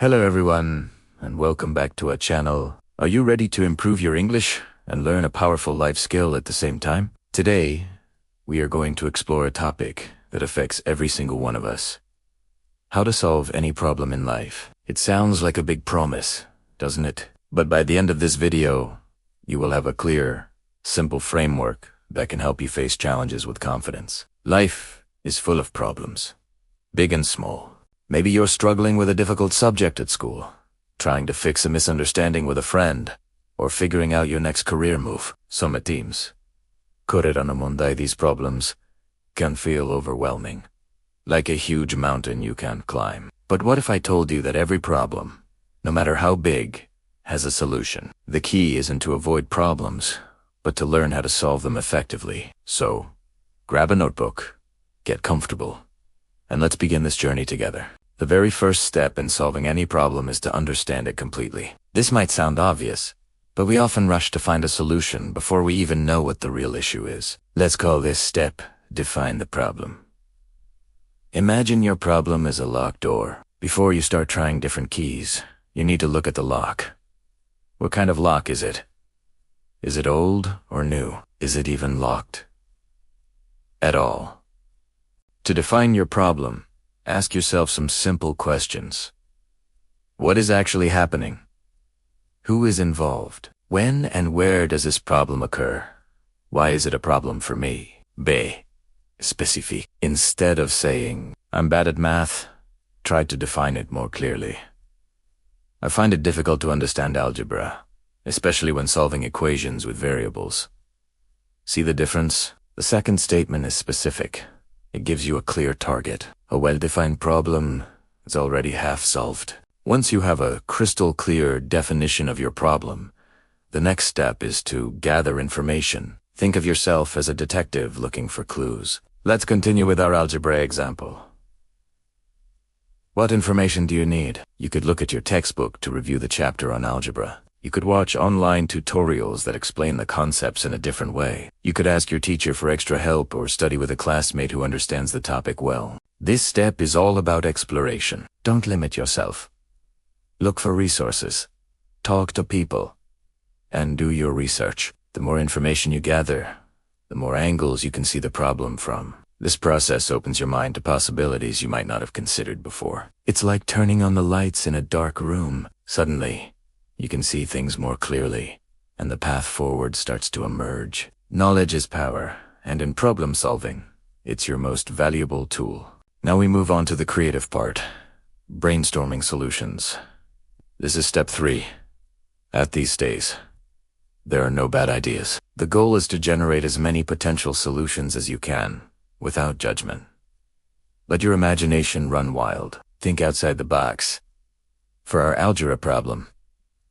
Hello everyone, and welcome back to our channel. Are you ready to improve your English and learn a powerful life skill at the same time? Today, we are going to explore a topic that affects every single one of us. How to solve any problem in life. It sounds like a big promise, doesn't it? But by the end of this video, you will have a clear, simple framework that can help you face challenges with confidence. Life is full of problems, big and small. Maybe you're struggling with a difficult subject at school, trying to fix a misunderstanding with a friend, or figuring out your next career move. Some teams. These problems can feel overwhelming, like a huge mountain you can't climb. But what if I told you that every problem, no matter how big, has a solution? The key isn't to avoid problems, but to learn how to solve them effectively. So, grab a notebook, get comfortable, and let's begin this journey together. The very first step in solving any problem is to understand it completely. This might sound obvious, but we often rush to find a solution before we even know what the real issue is. Let's call this step define the problem. Imagine your problem is a locked door. Before you start trying different keys, you need to look at the lock. What kind of lock is it? Is it old or new? Is it even locked at all? To define your problem, ask yourself some simple questions. What is actually happening? Who is involved? When and where does this problem occur? Why is it a problem for me? B. Specific. Instead of saying, I'm bad at math, try to define it more clearly. I find it difficult to understand algebra, especially when solving equations with variables. See the difference? The second statement is specific. It gives you a clear target. A well-defined problem is already half solved. Once you have a crystal clear definition of your problem, the next step is to gather information. Think of yourself as a detective looking for clues. Let's continue with our algebra example. What information do you need? You could look at your textbook to review the chapter on algebra. You could watch online tutorials that explain the concepts in a different way. You could ask your teacher for extra help or study with a classmate who understands the topic well. This step is all about exploration. Don't limit yourself. Look for resources, talk to people, and do your research. The more information you gather, the more angles you can see the problem from. This process opens your mind to possibilities you might not have considered before. It's like turning on the lights in a dark room. Suddenly, you can see things more clearly, and the path forward starts to emerge. Knowledge is power, and in problem solving, it's your most valuable tool. Now we move on to the creative part, brainstorming solutions. This is step 3. At these days, there are no bad ideas. The goal is to generate as many potential solutions as you can, without judgment. Let your imagination run wild. Think outside the box. For our algebra problem,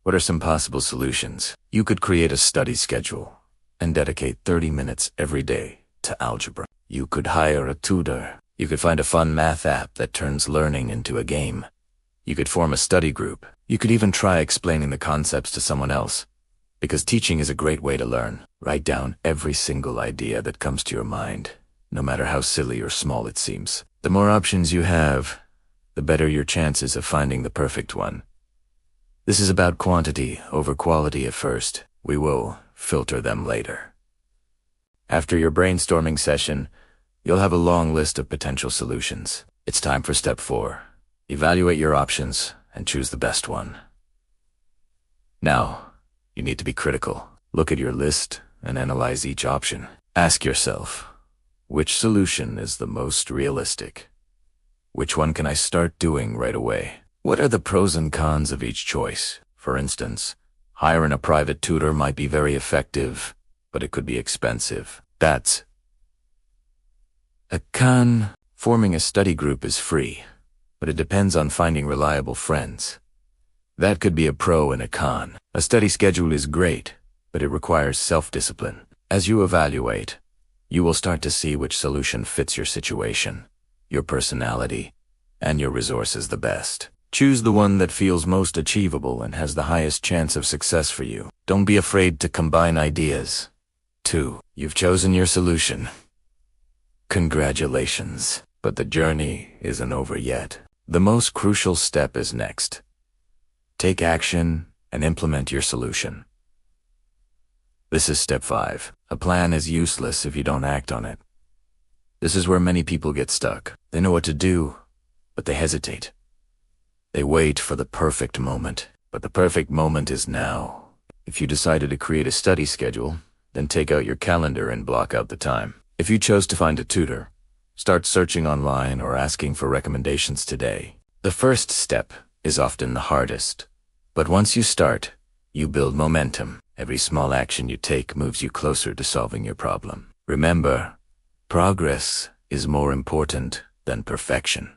what are some possible solutions? You could create a study schedule and dedicate 30 minutes every day to algebra. You could hire a tutor. You could find a fun math app that turns learning into a game. You could form a study group. You could even try explaining the concepts to someone else, because teaching is a great way to learn. Write down every single idea that comes to your mind, no matter how silly or small it seems. The more options you have, the better your chances of finding the perfect one. This is about quantity over quality at first. We will filter them later. After your brainstorming session, you'll have a long list of potential solutions. It's time for step 4. Evaluate your options and choose the best one. Now, you need to be critical. Look at your list and analyze each option. Ask yourself, which solution is the most realistic? Which one can I start doing right away? What are the pros and cons of each choice? For instance, hiring a private tutor might be very effective, but it could be expensive. That's a con. Forming a study group is free, but it depends on finding reliable friends. That could be a pro and a con. A study schedule is great, but it requires self-discipline. As you evaluate, you will start to see which solution fits your situation, your personality, and your resources the best. Choose the one that feels most achievable and has the highest chance of success for you. Don't be afraid to combine ideas. 2. You've chosen your solution. Congratulations, but the journey isn't over yet. The most crucial step is next. Take action and implement your solution. This is step 5. A plan is useless if you don't act on it. This is where many people get stuck. They know what to do, but they hesitate. They wait for the perfect moment, but the perfect moment is now. If you decided to create a study schedule, then take out your calendar and block out the time. If you chose to find a tutor, start searching online or asking for recommendations today. The first step is often the hardest, but once you start, you build momentum. Every small action you take moves you closer to solving your problem. Remember, progress is more important than perfection.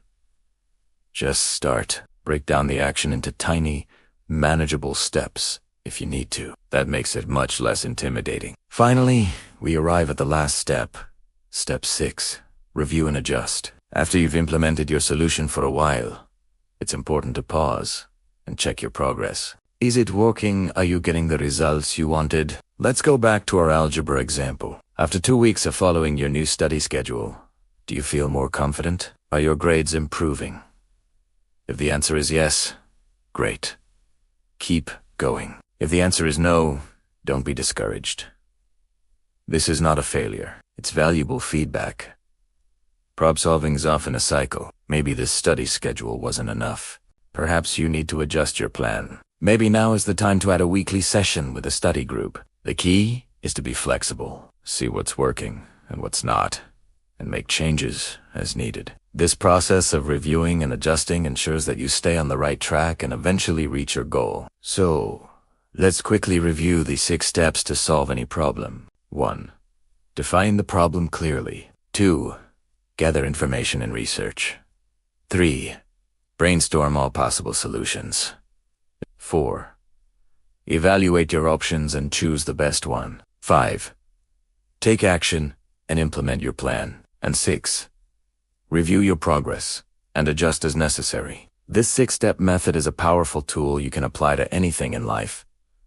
Just start. Break down the action into tiny, manageable steps if you need to. That makes it much less intimidating. Finally, we arrive at the last step. Step 6. Review and adjust. After you've implemented your solution for a while, it's important to pause and check your progress. Is it working? Are you getting the results you wanted? Let's go back to our algebra example. After 2 weeks of following your new study schedule, do you feel more confident? Are your grades improving? If the answer is yes, great. Keep going. If the answer is no, don't be discouraged. This is not a failure. It's valuable feedback. Problem solving is often a cycle. Maybe this study schedule wasn't enough. Perhaps you need to adjust your plan. Maybe now is the time to add a weekly session with a study group. The key is to be flexible, see what's working and what's not, and make changes as needed. This process of reviewing and adjusting ensures that you stay on the right track and eventually reach your goal. So, let's quickly review the 6 steps to solve any problem. 1. Define the problem clearly. 2. Gather information and research. 3. Brainstorm all possible solutions. 4. Evaluate your options and choose the best one. 5. Take action and implement your plan. And 6. Review your progress and adjust as necessary. This 6-step method is a powerful tool you can apply to anything in life,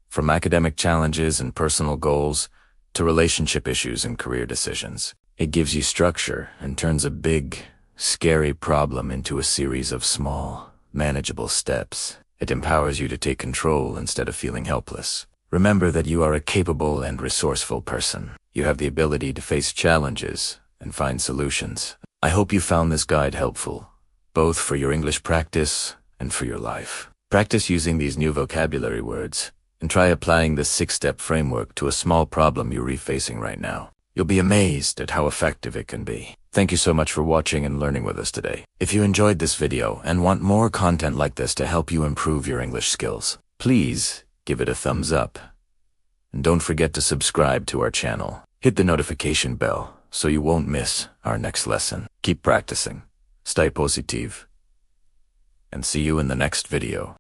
from academic challenges and personal goals to relationship issues and career decisions. It gives you structure and turns a big, scary problem into a series of small, manageable steps. It empowers you to take control instead of feeling helpless. Remember that you are a capable and resourceful person. You have the ability to face challenges and find solutions. I hope you found this guide helpful, both for your English practice and for your life. Practice using these new vocabulary words and try applying this 6-step framework to a small problem you're facing right now. You'll be amazed at how effective it can be. Thank you so much for watching and learning with us today. If you enjoyed this video and want more content like this to help you improve your English skills, please give it a thumbs up. And don't forget to subscribe to our channel. Hit the notification bell so you won't miss our next lesson. Keep practicing, stay positive, and see you in the next video.